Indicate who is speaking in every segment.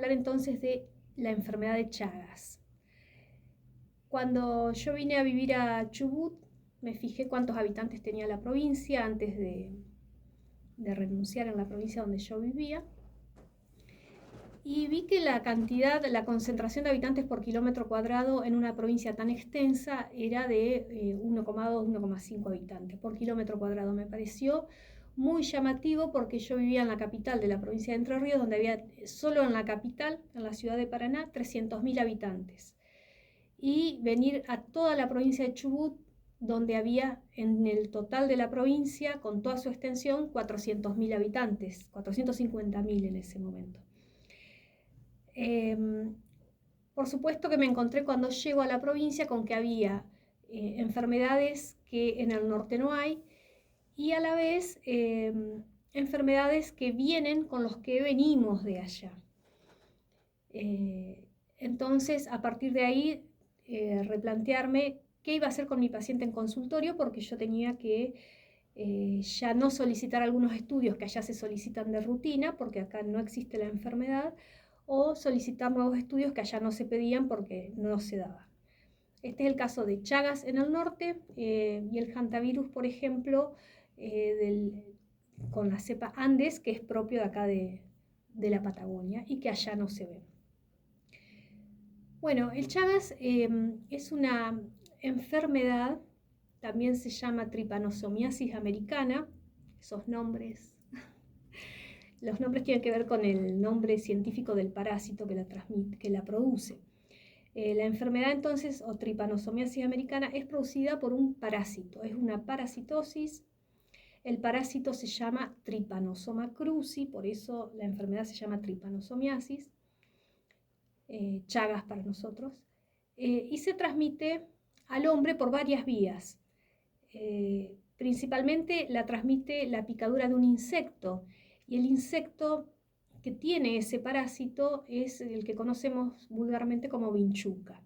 Speaker 1: hablar entonces de la enfermedad de Chagas. Cuando yo vine a vivir a Chubut, me fijé cuántos habitantes tenía la provincia antes de renunciar en la provincia donde yo vivía. Y vi que la concentración de habitantes por kilómetro cuadrado en una provincia tan extensa era de 1,2, 1,5 habitantes por kilómetro cuadrado. Me pareció muy llamativo porque yo vivía en la capital de la provincia de Entre Ríos, donde había solo en la capital, en la ciudad de Paraná, 300.000 habitantes. Y venir a toda la provincia de Chubut, donde había en el total de la provincia, con toda su extensión, 400.000 habitantes, 450.000 en ese momento. Por supuesto que me encontré cuando llego a la provincia con que había enfermedades que en el norte no hay y a la vez enfermedades que vienen con los que venimos de allá. Entonces, a partir de ahí, replantearme qué iba a hacer con mi paciente en consultorio, porque yo tenía que ya no solicitar algunos estudios que allá se solicitan de rutina, porque acá no existe la enfermedad, o solicitar nuevos estudios que allá no se pedían porque no se daban. Este es el caso de Chagas en el norte y el hantavirus, por ejemplo, con la cepa Andes, que es propio de acá de la Patagonia y que allá no se ve. Bueno, el Chagas es una enfermedad, también se llama tripanosomiasis americana, esos nombres. Los nombres tienen que ver con el nombre científico del parásito que la produce. La enfermedad entonces, o tripanosomiasis americana, es producida por un parásito, es una parasitosis. El parásito se llama Trypanosoma cruzi, por eso la enfermedad se llama tripanosomiasis, Chagas para nosotros, y se transmite al hombre por varias vías. Principalmente la transmite la picadura de un insecto, y el insecto que tiene ese parásito es el que conocemos vulgarmente como vinchuca.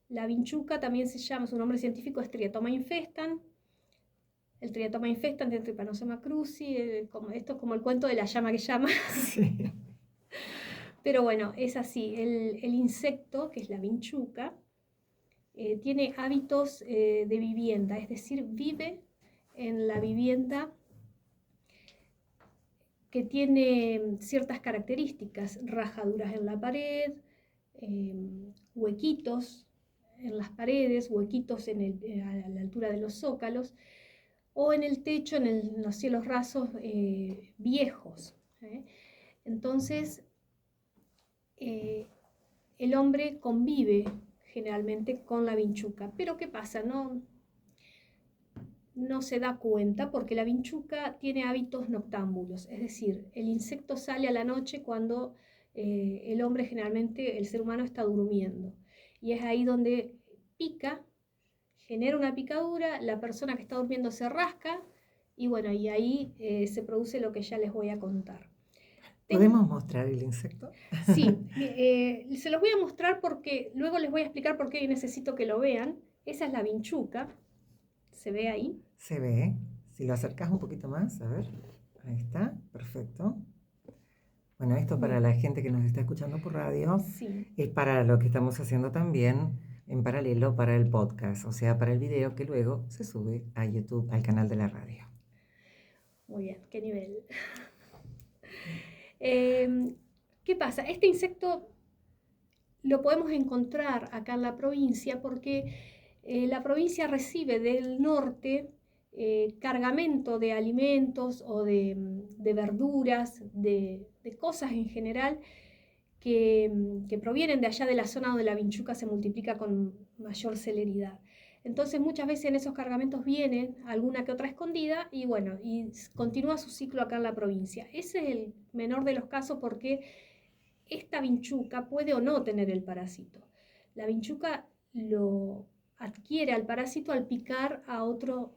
Speaker 1: La vinchuca también se llama, su nombre científico es Triatoma infestan. El Triatoma infestan de Trypanosoma cruzi, esto es como el cuento de la llama que llama.
Speaker 2: Sí.
Speaker 1: Pero bueno, es así, el insecto, que es la vinchuca, tiene hábitos de vivienda, es decir, vive en la vivienda que tiene ciertas características, rajaduras en la pared, huequitos en las paredes, huequitos a la altura de los zócalos, o en el techo, en los cielos rasos viejos. Entonces, el hombre convive generalmente con la vinchuca. Pero ¿qué pasa? No se da cuenta porque la vinchuca tiene hábitos noctámbulos, es decir, el insecto sale a la noche cuando el hombre generalmente, el ser humano está durmiendo. Y es ahí donde pica, genera una picadura, la persona que está durmiendo se rasca y bueno, y ahí se produce lo que ya les voy a contar.
Speaker 2: ¿Podemos mostrar el insecto?
Speaker 1: Sí, se los voy a mostrar porque luego les voy a explicar por qué necesito que lo vean. Esa es la vinchuca, ¿se ve ahí?
Speaker 2: Se ve. Si lo acercas un poquito más, a ver. Ahí está, perfecto. Bueno, esto para la gente que nos está escuchando por radio
Speaker 1: Sí.
Speaker 2: es para lo que estamos haciendo también en paralelo para el podcast, o sea, para el video que luego se sube a YouTube, al canal de la radio.
Speaker 1: Muy bien, qué nivel. ¿Qué pasa? Este insecto lo podemos encontrar acá en la provincia porque la provincia recibe del norte cargamento de alimentos o de verduras, de cosas en general que provienen de allá de la zona donde la vinchuca se multiplica con mayor celeridad. Entonces muchas veces en esos cargamentos vienen alguna que otra escondida y bueno, y continúa su ciclo acá en la provincia. Ese es el menor de los casos porque esta vinchuca puede o no tener el parásito. La vinchuca lo adquiere al parásito al picar a otro,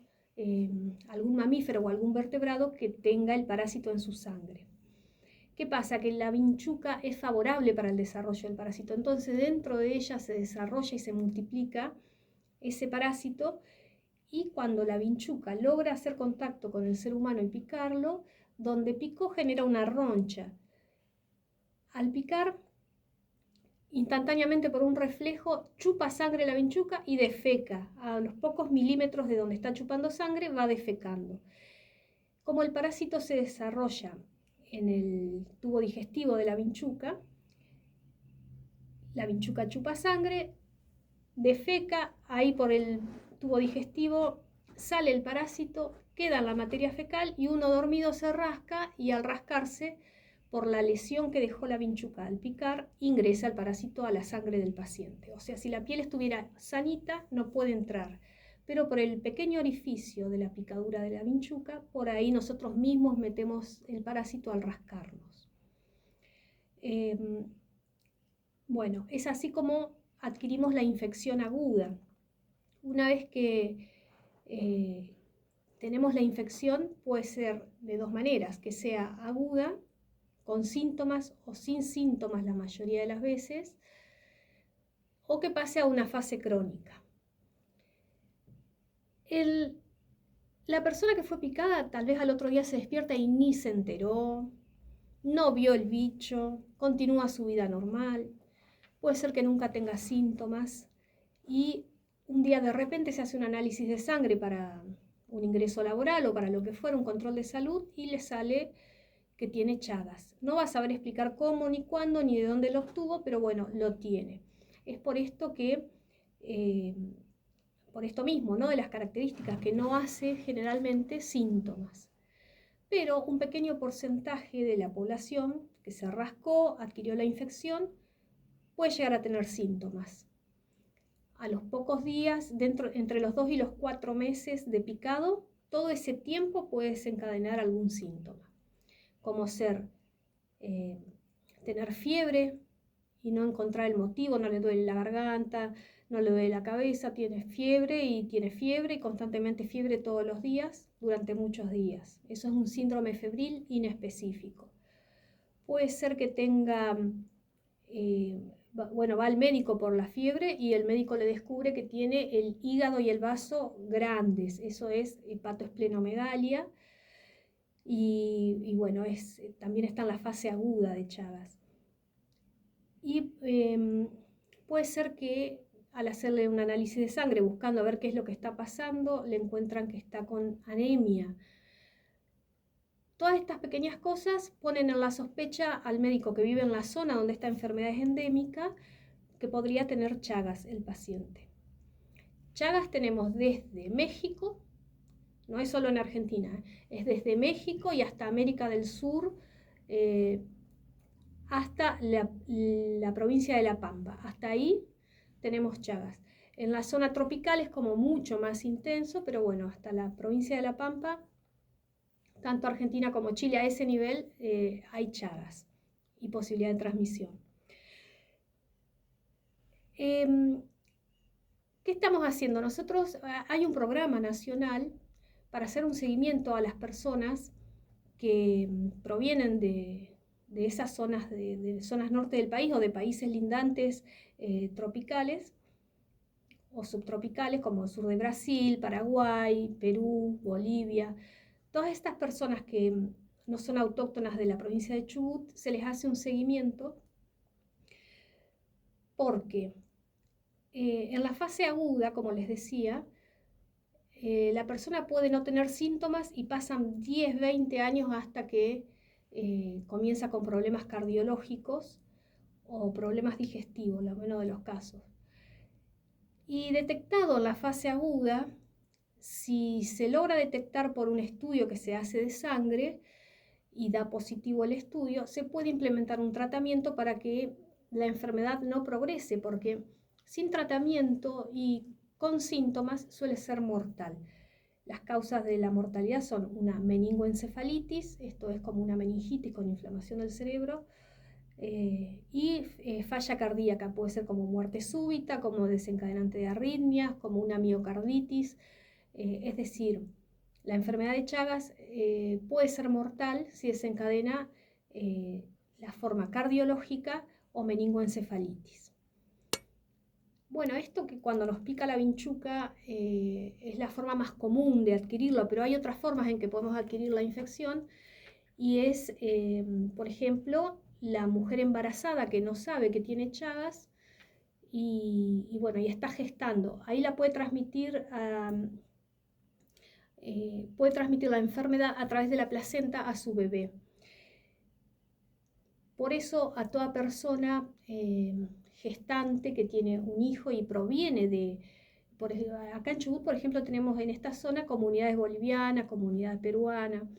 Speaker 1: algún mamífero o algún vertebrado que tenga el parásito en su sangre. ¿Qué pasa? Que la vinchuca es favorable para el desarrollo del parásito, entonces dentro de ella se desarrolla y se multiplica ese parásito y cuando la vinchuca logra hacer contacto con el ser humano y picarlo, donde picó genera una roncha. Al picar instantáneamente por un reflejo, chupa sangre la vinchuca y defeca. A los pocos milímetros de donde está chupando sangre va defecando. Como el parásito se desarrolla en el tubo digestivo de la vinchuca chupa sangre, defeca, ahí por el tubo digestivo sale el parásito, queda en la materia fecal y uno dormido se rasca y al rascarse, por la lesión que dejó la vinchuca al picar, ingresa el parásito a la sangre del paciente. O sea, si la piel estuviera sanita, no puede entrar. Pero por el pequeño orificio de la picadura de la vinchuca, por ahí nosotros mismos metemos el parásito al rascarnos. Bueno, es así como adquirimos la infección aguda. Una vez que tenemos la infección, puede ser de dos maneras, que sea aguda, con síntomas o sin síntomas la mayoría de las veces, o que pase a una fase crónica. La persona que fue picada tal vez al otro día se despierta y ni se enteró, no vio el bicho, continúa su vida normal, puede ser que nunca tenga síntomas y un día de repente se hace un análisis de sangre para un ingreso laboral o para lo que fuera, un control de salud, y le sale que tiene Chagas. No va a saber explicar cómo, ni cuándo, ni de dónde lo obtuvo, pero bueno, lo tiene. Es por esto que, por esto mismo, ¿no? De las características, que no hace generalmente síntomas. Pero un pequeño porcentaje de la población que se rascó, adquirió la infección, puede llegar a tener síntomas. A los pocos días, entre los 2 y los 4 meses de picado, todo ese tiempo puede desencadenar algún síntoma, como ser tener fiebre y no encontrar el motivo, no le duele la garganta, no le duele la cabeza, tiene fiebre y constantemente fiebre todos los días durante muchos días. Eso es un síndrome febril inespecífico. Puede ser que tenga, va al médico por la fiebre y el médico le descubre que tiene el hígado y el vaso grandes, eso es hepatoesplenomegalia. Y bueno, también está en la fase aguda de Chagas. Y puede ser que al hacerle un análisis de sangre, buscando a ver qué es lo que está pasando, le encuentran que está con anemia. Todas estas pequeñas cosas ponen en la sospecha al médico que vive en la zona donde esta enfermedad es endémica, que podría tener Chagas el paciente. Chagas tenemos desde México, no es solo en Argentina, es desde México y hasta América del Sur, hasta la provincia de La Pampa. Hasta ahí tenemos Chagas. En la zona tropical es como mucho más intenso, pero bueno, hasta la provincia de La Pampa, tanto Argentina como Chile, a ese nivel hay Chagas y posibilidad de transmisión. ¿Qué estamos haciendo? Nosotros, hay un programa nacional para hacer un seguimiento a las personas que provienen de esas zonas, de zonas norte del país o de países lindantes tropicales o subtropicales como el sur de Brasil, Paraguay, Perú, Bolivia. Todas estas personas que no son autóctonas de la provincia de Chubut, se les hace un seguimiento porque en la fase aguda, como les decía, la persona puede no tener síntomas y pasan 10, 20 años hasta que comienza con problemas cardiológicos o problemas digestivos, lo menos de los casos. Y detectado en la fase aguda, si se logra detectar por un estudio que se hace de sangre y da positivo el estudio, se puede implementar un tratamiento para que la enfermedad no progrese, porque sin tratamiento y con síntomas suele ser mortal. Las causas de la mortalidad son una meningoencefalitis, esto es como una meningitis con inflamación del cerebro, y falla cardíaca, puede ser como muerte súbita, como desencadenante de arritmias, como una miocarditis, es decir, la enfermedad de Chagas puede ser mortal si desencadena la forma cardiológica o meningoencefalitis. Bueno, esto que cuando nos pica la vinchuca es la forma más común de adquirirlo, pero hay otras formas en que podemos adquirir la infección y es, por ejemplo, la mujer embarazada que no sabe que tiene Chagas y bueno, y está gestando. Ahí la puede transmitir la enfermedad a través de la placenta a su bebé. Por eso a toda persona gestante que tiene un hijo y proviene de, acá en Chubut, por ejemplo, tenemos en esta zona comunidades bolivianas, comunidad peruana,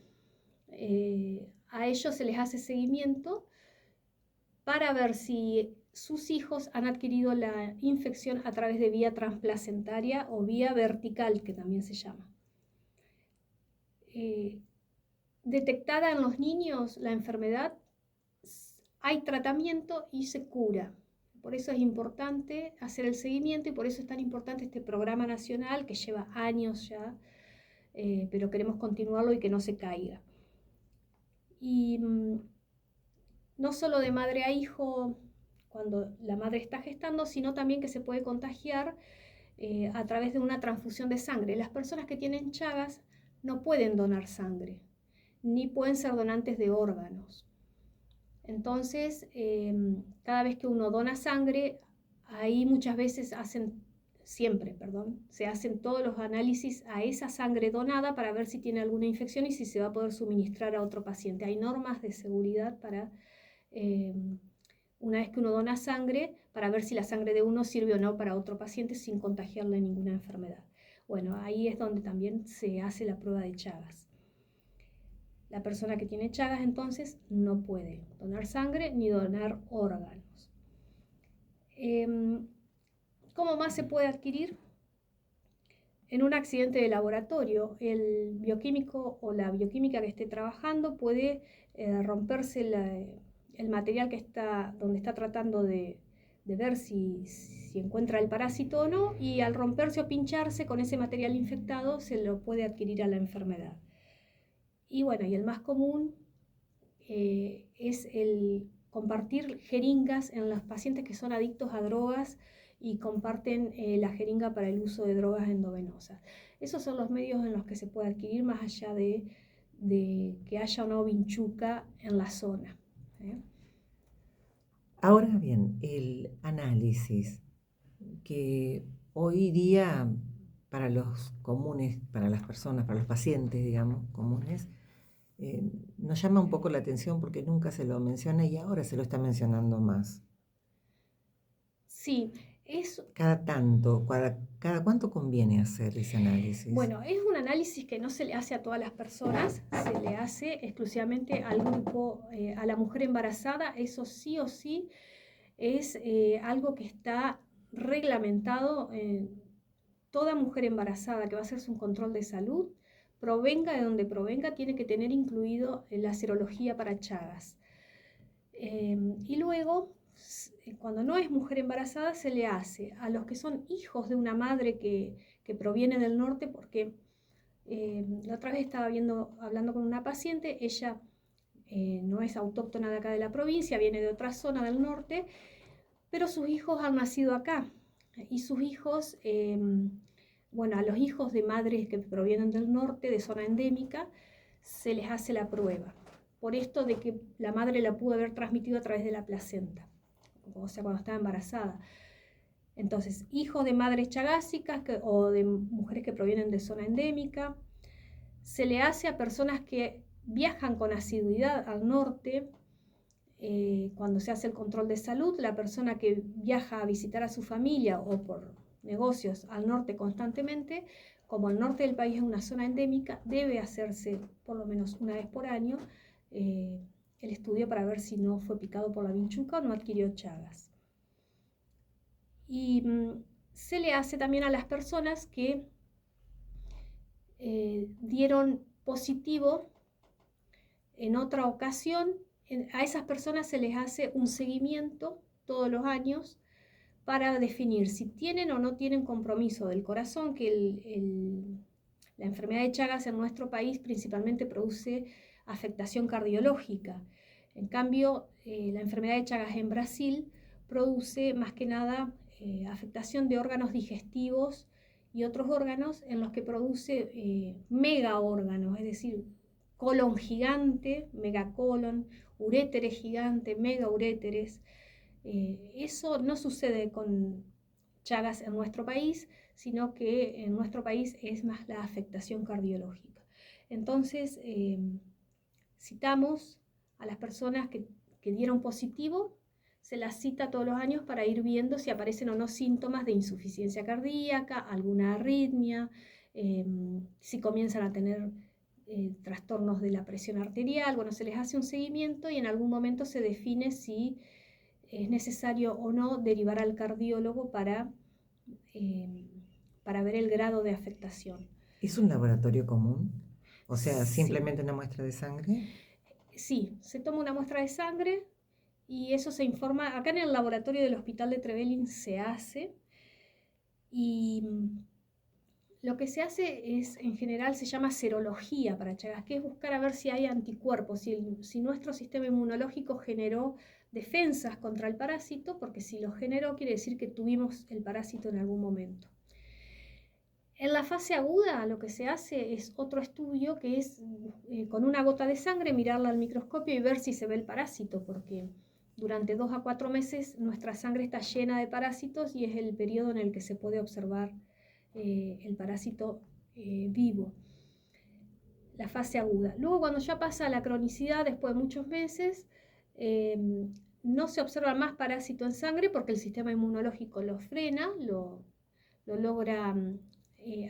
Speaker 1: a ellos se les hace seguimiento para ver si sus hijos han adquirido la infección a través de vía transplacentaria o vía vertical, que también se llama. Detectada en los niños la enfermedad, hay tratamiento y se cura. Por eso es importante hacer el seguimiento y por eso es tan importante este programa nacional que lleva años ya, pero queremos continuarlo y que no se caiga. Y no solo de madre a hijo cuando la madre está gestando, sino también que se puede contagiar a través de una transfusión de sangre. Las personas que tienen Chagas no pueden donar sangre, ni pueden ser donantes de órganos. Entonces, cada vez que uno dona sangre, ahí muchas veces se hacen todos los análisis a esa sangre donada para ver si tiene alguna infección y si se va a poder suministrar a otro paciente. Hay normas de seguridad para, una vez que uno dona sangre, para ver si la sangre de uno sirve o no para otro paciente sin contagiarle ninguna enfermedad. Bueno, ahí es donde también se hace la prueba de Chagas. La persona que tiene Chagas entonces no puede donar sangre ni donar órganos. ¿Cómo más se puede adquirir? En un accidente de laboratorio, el bioquímico o la bioquímica que esté trabajando puede romperse el material donde está tratando de ver si encuentra el parásito o no, y al romperse o pincharse con ese material infectado se lo puede adquirir a la enfermedad. Y bueno, y el más común es el compartir jeringas en los pacientes que son adictos a drogas y comparten la jeringa para el uso de drogas endovenosas. Esos son los medios en los que se puede adquirir más allá de que haya una vinchuca en la zona.
Speaker 2: Ahora bien, el análisis que hoy día para los comunes, para las personas, para los pacientes, digamos, comunes, nos llama un poco la atención porque nunca se lo menciona y ahora se lo está mencionando más.
Speaker 1: Sí, es...
Speaker 2: ¿Cada cuánto conviene hacer ese análisis?
Speaker 1: Bueno, es un análisis que no se le hace a todas las personas, se le hace exclusivamente al grupo, a la mujer embarazada. Eso sí o sí es algo que está reglamentado. Toda mujer embarazada que va a hacerse un control de salud, provenga de donde provenga, tiene que tener incluido la serología para Chagas. Y luego, cuando no es mujer embarazada, se le hace a los que son hijos de una madre que proviene del norte, porque la otra vez estaba hablando con una paciente, ella no es autóctona de acá de la provincia, viene de otra zona del norte, pero sus hijos han nacido acá. Y sus hijos, bueno, a los hijos de madres que provienen del norte, de zona endémica, se les hace la prueba. Por esto de que la madre la pudo haber transmitido a través de la placenta, o sea, cuando estaba embarazada. Entonces, hijos de madres chagásicas o de mujeres que provienen de zona endémica, se le hace a personas que viajan con asiduidad al norte. Cuando se hace el control de salud, la persona que viaja a visitar a su familia o por negocios al norte constantemente, como el norte del país es una zona endémica, debe hacerse por lo menos una vez por año el estudio para ver si no fue picado por la vinchuca o no adquirió Chagas. Y se le hace también a las personas que dieron positivo en otra ocasión. A esas personas se les hace un seguimiento todos los años para definir si tienen o no tienen compromiso del corazón, que la enfermedad de Chagas en nuestro país principalmente produce afectación cardiológica. En cambio, la enfermedad de Chagas en Brasil produce más que nada afectación de órganos digestivos y otros órganos en los que produce mega órganos, es decir, colon gigante, megacolon, uréteres gigante, megauréteres. Eso no sucede con Chagas en nuestro país, sino que en nuestro país es más la afectación cardiológica. Entonces, citamos a las personas que dieron positivo, se las cita todos los años para ir viendo si aparecen o no síntomas de insuficiencia cardíaca, alguna arritmia, si comienzan a tener trastornos de la presión arterial. Bueno, se les hace un seguimiento y en algún momento se define si es necesario o no derivar al cardiólogo para ver el grado de afectación.
Speaker 2: ¿Es un laboratorio común? O sea,
Speaker 1: Sí.
Speaker 2: simplemente una muestra de sangre.
Speaker 1: Sí, se toma una muestra de sangre y eso se informa. Acá en el laboratorio del Hospital de Trevelin se hace y lo que se hace es, en general, se llama serología para Chagas, que es buscar a ver si hay anticuerpos, si nuestro sistema inmunológico generó defensas contra el parásito, porque si lo generó quiere decir que tuvimos el parásito en algún momento. En la fase aguda lo que se hace es otro estudio que es con una gota de sangre mirarla al microscopio y ver si se ve el parásito, porque durante 2 a 4 meses nuestra sangre está llena de parásitos y es el periodo en el que se puede observar el parásito vivo. La fase aguda. Luego cuando ya pasa la cronicidad, después de muchos meses, no se observa más parásito en sangre porque el sistema inmunológico lo frena, lo logra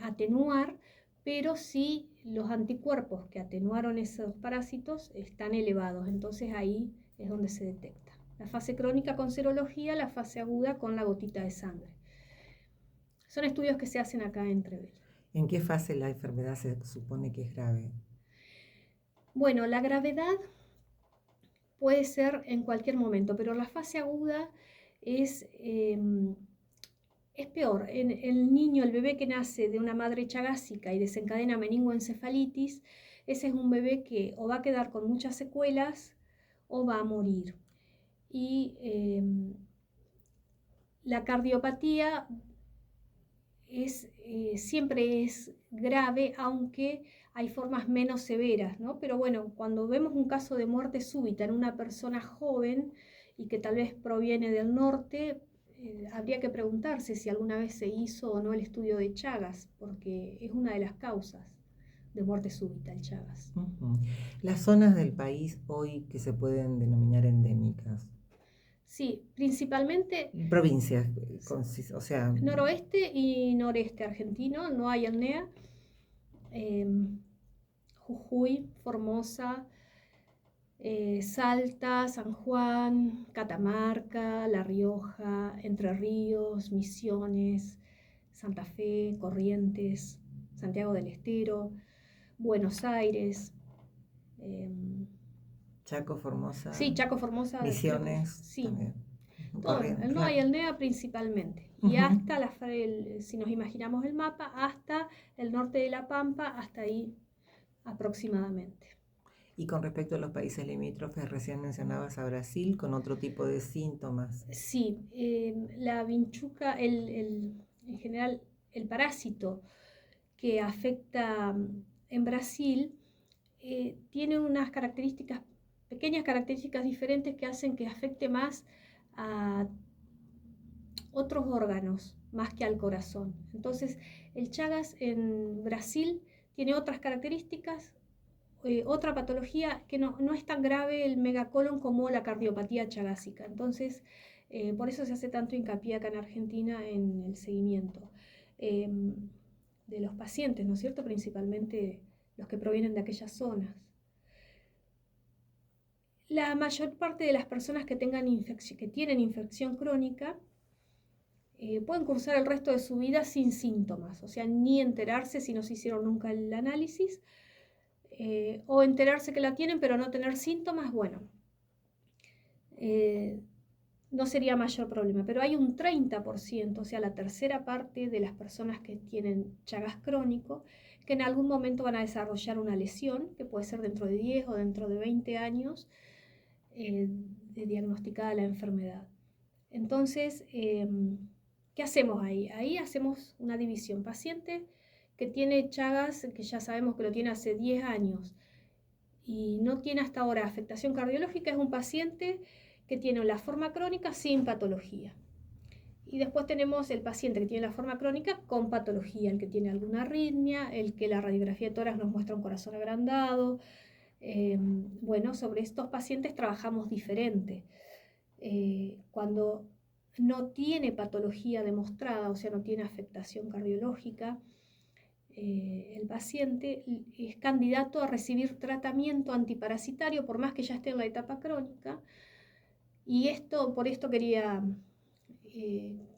Speaker 1: atenuar, pero sí los anticuerpos que atenuaron esos parásitos están elevados, entonces ahí es donde se detecta. La fase crónica con serología, la fase aguda con la gotita de sangre. Son estudios que se hacen acá en Trevelin.
Speaker 2: ¿En qué fase la enfermedad se supone que es grave?
Speaker 1: Bueno, la gravedad puede ser en cualquier momento, pero la fase aguda es peor. En el niño, el bebé que nace de una madre chagásica y desencadena meningoencefalitis, ese es un bebé que o va a quedar con muchas secuelas o va a morir. Y la cardiopatía siempre es grave, aunque hay formas menos severas, ¿no? Pero bueno, cuando vemos un caso de muerte súbita en una persona joven y que tal vez proviene del norte, habría que preguntarse si alguna vez se hizo o no el estudio de Chagas, porque es una de las causas de muerte súbita, el Chagas.
Speaker 2: Las zonas del país hoy que se pueden denominar endémicas.
Speaker 1: Sí, principalmente
Speaker 2: Provincias, o sea...
Speaker 1: noroeste y noreste argentino, no hay apnea. Jujuy, Formosa, Salta, San Juan, Catamarca, La Rioja, Entre Ríos, Misiones, Santa Fe, Corrientes, Santiago del Estero, Buenos Aires.
Speaker 2: Chaco, Formosa.
Speaker 1: Sí, Chaco, Formosa.
Speaker 2: Misiones.
Speaker 1: Sí.
Speaker 2: También.
Speaker 1: Todo, el NOA y el NEA principalmente. Y hasta, si nos imaginamos el mapa, hasta el norte de La Pampa, hasta ahí aproximadamente.
Speaker 2: Y con respecto a los países limítrofes, recién mencionabas a Brasil con otro tipo de síntomas.
Speaker 1: Sí, la vinchuca, en general, el parásito que afecta en Brasil tiene unas características, pequeñas características diferentes que hacen que afecte más a otros órganos, más que al corazón. Entonces, el Chagas en Brasil tiene otras características, otra patología que no es tan grave el megacolon como la cardiopatía chagásica. Entonces, por eso se hace tanto hincapié acá en Argentina en el seguimiento de los pacientes, ¿no es cierto? Principalmente los que provienen de aquellas zonas. La mayor parte de las personas que tienen infección crónica pueden cursar el resto de su vida sin síntomas, o sea, ni enterarse si no se hicieron nunca el análisis, o enterarse que la tienen pero no tener síntomas, bueno, no sería mayor problema, pero hay un 30%, o sea, la tercera parte de las personas que tienen Chagas crónico, que en algún momento van a desarrollar una lesión, que puede ser dentro de 10 o dentro de 20 años, de diagnosticada la enfermedad. Entonces, ¿qué hacemos ahí? Ahí hacemos una división. Paciente que tiene Chagas, que ya sabemos que lo tiene hace 10 años, y no tiene hasta ahora afectación cardiológica, es un paciente que tiene la forma crónica sin patología. Y después tenemos el paciente que tiene la forma crónica con patología, el que tiene alguna arritmia, el que la radiografía de tórax nos muestra un corazón agrandado. Bueno, sobre estos pacientes trabajamos diferente. Cuando no tiene patología demostrada, o sea, no tiene afectación cardiológica, el paciente es candidato a recibir tratamiento antiparasitario por más que ya esté en la etapa crónica. Y por esto quería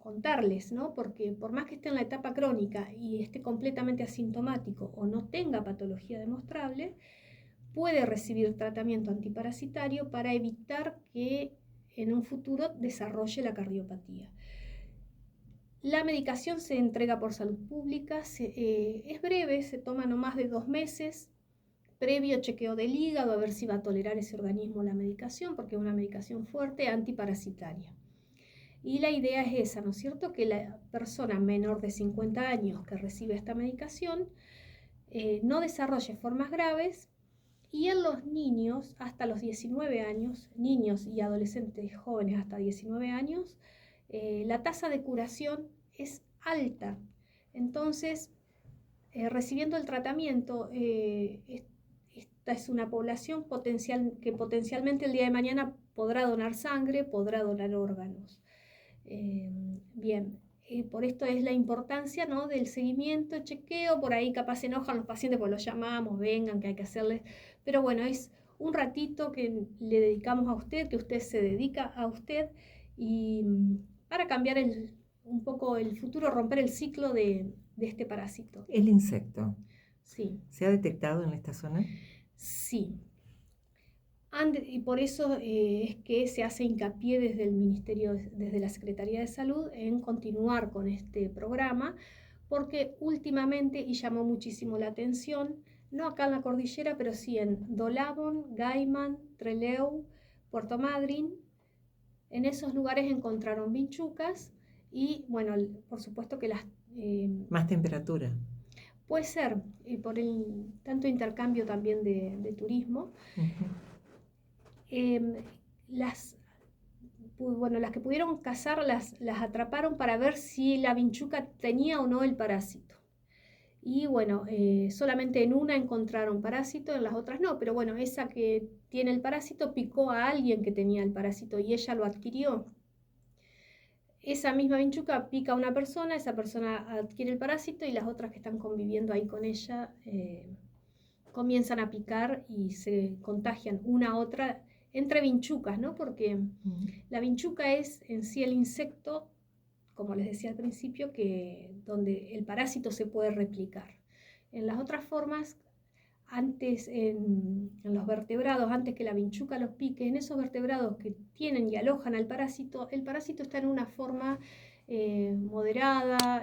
Speaker 1: contarles, ¿no? Porque por más que esté en la etapa crónica y esté completamente asintomático o no tenga patología demostrable, puede recibir tratamiento antiparasitario para evitar que en un futuro desarrolle la cardiopatía. La medicación se entrega por salud pública, es breve, se toma no más de 2 meses, previo chequeo del hígado, a ver si va a tolerar ese organismo la medicación, porque es una medicación fuerte antiparasitaria. Y la idea es esa, ¿no es cierto? Que la persona menor de 50 años que recibe esta medicación no desarrolle formas graves, y en los niños hasta los 19 años, niños y adolescentes jóvenes hasta 19 años, la tasa de curación es alta. Entonces, recibiendo el tratamiento, esta es una población que potencialmente el día de mañana podrá donar sangre, podrá donar órganos. Bien, por esto es la importancia, ¿no?, del seguimiento, chequeo. Por ahí capaz se enojan los pacientes porque los llamamos, vengan, que hay que hacerles. Pero bueno, es un ratito que le dedicamos a usted, que usted se dedica a usted, y para cambiar un poco el futuro, romper el ciclo de este parásito.
Speaker 2: El insecto.
Speaker 1: Sí.
Speaker 2: ¿Se ha detectado en esta zona?
Speaker 1: Sí. Y por eso es que se hace hincapié desde el Ministerio, desde la Secretaría de Salud, en continuar con este programa, porque últimamente, y llamó muchísimo la atención, no acá en la cordillera, pero sí en Dolabón, Gaiman, Trelew, Puerto Madryn, en esos lugares encontraron vinchucas y, bueno, por supuesto que las...
Speaker 2: Más temperatura.
Speaker 1: Puede ser, por el tanto intercambio también de turismo. Las que pudieron cazar las atraparon para ver si la vinchuca tenía o no el parásito. Y bueno, solamente en una encontraron parásito, en las otras no, pero bueno, esa que tiene el parásito picó a alguien que tenía el parásito y ella lo adquirió. Esa misma vinchuca pica a una persona, esa persona adquiere el parásito y las otras que están conviviendo ahí con ella comienzan a picar y se contagian una a otra entre vinchucas, ¿no? Porque la vinchuca es en sí el insecto, como les decía al principio, donde el parásito se puede replicar. En las otras formas, antes en los vertebrados, antes que la vinchuca los pique, en esos vertebrados que tienen y alojan al parásito, el parásito está en una forma moderada,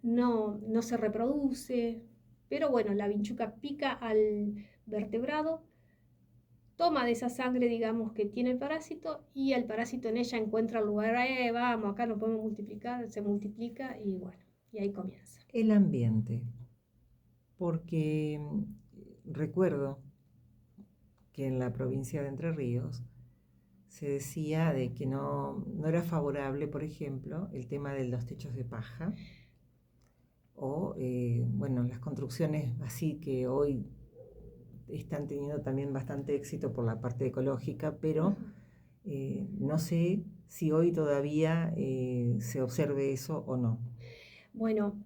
Speaker 1: no se reproduce, pero bueno, la vinchuca pica al vertebrado, toma de esa sangre, digamos, que tiene el parásito, y el parásito en ella encuentra el lugar, vamos, acá no podemos multiplicar, se multiplica y bueno, y ahí comienza.
Speaker 2: El ambiente, porque recuerdo que en la provincia de Entre Ríos se decía de que no era favorable, por ejemplo, el tema de los techos de paja o, bueno, las construcciones así que hoy están teniendo también bastante éxito por la parte ecológica, pero no sé si hoy todavía se observe eso o no.
Speaker 1: Bueno,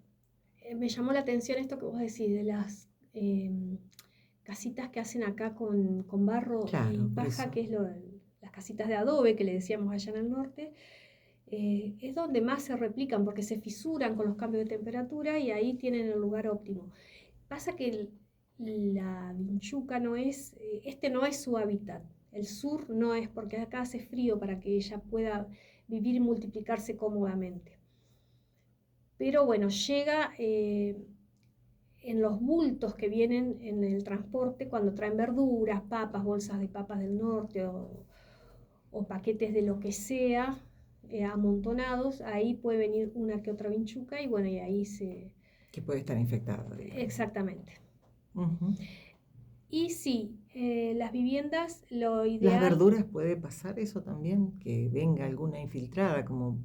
Speaker 1: me llamó la atención esto que vos decís de las casitas que hacen acá con barro y paja, que es las casitas de adobe que le decíamos allá en el norte. Es donde más se replican porque se fisuran con los cambios de temperatura y ahí tienen el lugar óptimo. Pasa que la vinchuca no es su hábitat. El sur no es, porque acá hace frío para que ella pueda vivir y multiplicarse cómodamente. Pero bueno, llega en los bultos que vienen en el transporte cuando traen verduras, papas, bolsas de papas del norte o paquetes de lo que sea, amontonados. Ahí puede venir una que otra vinchuca y bueno, y ahí
Speaker 2: que puede estar infectado, digamos.
Speaker 1: Exactamente. Y sí, las viviendas, lo
Speaker 2: ¿Las
Speaker 1: ideal...
Speaker 2: verduras puede pasar eso también? Que venga alguna infiltrada como...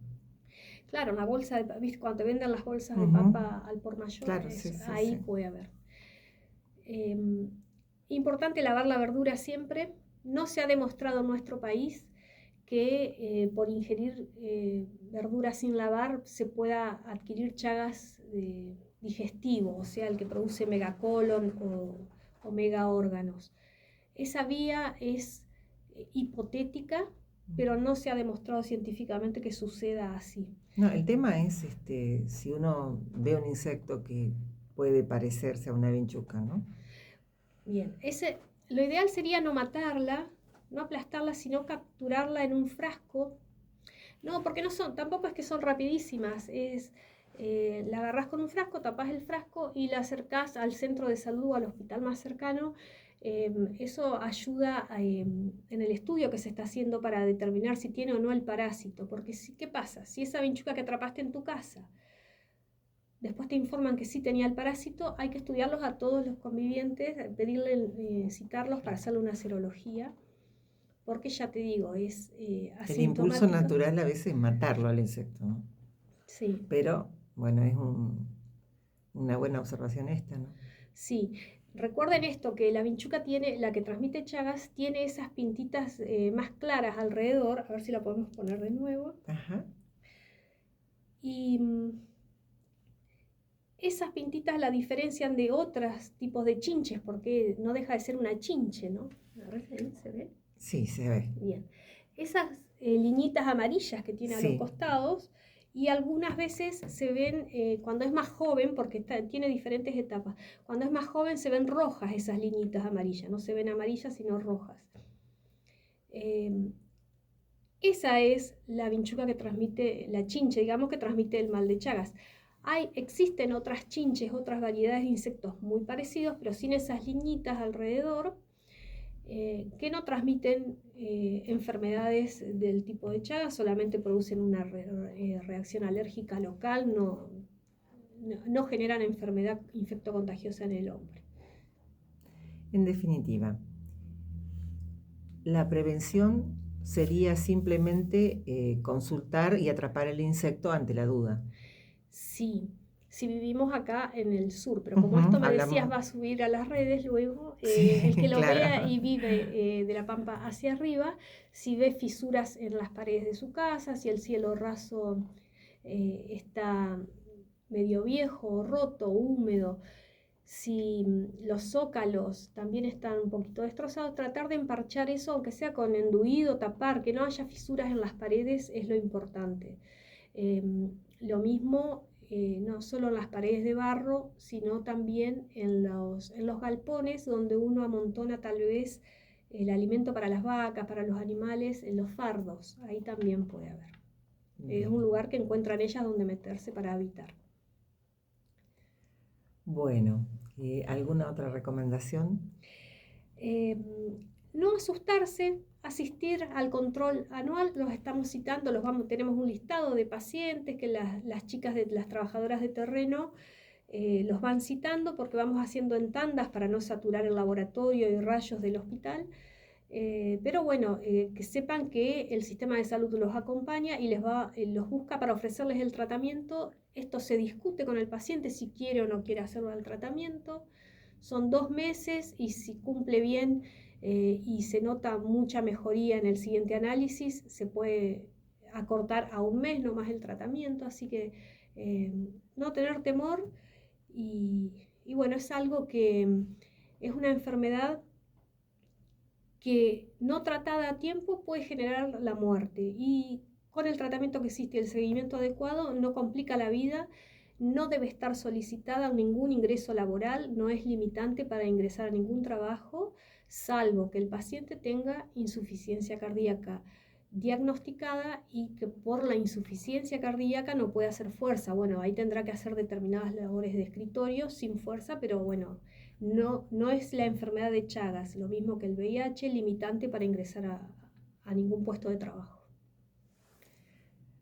Speaker 1: Claro, una bolsa de papa, ¿viste? Cuando te venden las bolsas de
Speaker 2: Ujú.
Speaker 1: papa al por mayor,
Speaker 2: Claro, sí, sí,
Speaker 1: ahí
Speaker 2: sí.
Speaker 1: puede haber. Importante lavar la verdura siempre. No se ha demostrado en nuestro país que por ingerir verdura sin lavar se pueda adquirir chagas digestivo, o sea, el que produce megacolon o megaórganos. Esa vía es hipotética, pero no se ha demostrado científicamente que suceda así.
Speaker 2: No, el tema es si uno ve un insecto que puede parecerse a una vinchuca, ¿no?
Speaker 1: Bien, lo ideal sería no matarla, no aplastarla, sino capturarla en un frasco. No, porque no son, tampoco es que son rapidísimas, la agarrás con un frasco, tapás el frasco y la acercás al centro de salud o al hospital más cercano. Eso ayuda en el estudio que se está haciendo para determinar si tiene o no el parásito, porque ¿qué pasa? Si esa vinchuca que atrapaste en tu casa, después te informan que sí tenía el parásito, hay que estudiarlos a todos los convivientes, pedirle, citarlos para hacerle una serología, porque ya te digo, es
Speaker 2: El impulso
Speaker 1: asintomático.
Speaker 2: natural a veces es matarlo al insecto, ¿no?
Speaker 1: Sí.
Speaker 2: Pero, bueno, es una buena observación esta, ¿no?
Speaker 1: Sí, recuerden esto, que la vinchuca tiene, la que transmite Chagas, tiene esas pintitas más claras alrededor, a ver si la podemos poner de nuevo.
Speaker 2: Ajá.
Speaker 1: Y esas pintitas la diferencian de otros tipos de chinches, porque no deja de ser una chinche, ¿no? A ver, ¿se ve?
Speaker 2: Sí, se ve.
Speaker 1: Bien. Esas liñitas amarillas que tiene a los
Speaker 2: Sí.
Speaker 1: costados y algunas veces se ven, cuando es más joven, porque tiene diferentes etapas, cuando es más joven se ven rojas esas liñitas amarillas, no se ven amarillas sino rojas. Esa es la vinchuca que transmite, la chinche, digamos, que transmite el mal de Chagas. Existen otras chinches, otras variedades de insectos muy parecidos, pero sin esas liñitas alrededor, que no transmiten enfermedades del tipo de Chagas, solamente producen una reacción alérgica local, no generan enfermedad infectocontagiosa en el hombre.
Speaker 2: En definitiva, la prevención sería simplemente consultar y atrapar el insecto ante la duda.
Speaker 1: Sí, si vivimos acá en el sur, pero como esto me decías va a subir a las redes luego,
Speaker 2: Sí,
Speaker 1: el que lo vea
Speaker 2: claro.
Speaker 1: y vive de la Pampa hacia arriba, si ve fisuras en las paredes de su casa, si el cielo raso está medio viejo, roto, húmedo, si los zócalos también están un poquito destrozados, tratar de emparchar eso, aunque sea con enduido, tapar, que no haya fisuras en las paredes, es lo importante. Lo mismo, no solo en las paredes de barro, sino también en los galpones donde uno amontona tal vez el alimento para las vacas, para los animales, en los fardos, ahí también puede haber. Es un lugar que encuentran ellas donde meterse para habitar.
Speaker 2: Bueno, ¿alguna otra recomendación?
Speaker 1: No asustarse, asistir al control anual, los estamos citando, tenemos un listado de pacientes que las chicas de las trabajadoras de terreno los van citando porque vamos haciendo en tandas para no saturar el laboratorio y rayos del hospital. Pero bueno, que sepan que el sistema de salud los acompaña y los busca para ofrecerles el tratamiento. Esto se discute con el paciente si quiere o no quiere hacerlo al tratamiento. Son 2 meses y si cumple bien y se nota mucha mejoría en el siguiente análisis, se puede acortar a 1 mes nomás el tratamiento. Así que no tener temor y bueno, es algo que es una enfermedad que no tratada a tiempo puede generar la muerte y con el tratamiento que existe y el seguimiento adecuado no complica la vida, no debe estar solicitada ningún ingreso laboral, no es limitante para ingresar a ningún trabajo, salvo que el paciente tenga insuficiencia cardíaca diagnosticada y que por la insuficiencia cardíaca no puede hacer fuerza. Bueno, ahí tendrá que hacer determinadas labores de escritorio sin fuerza, pero bueno, no es la enfermedad de Chagas, lo mismo que el VIH, limitante para ingresar a ningún puesto de trabajo.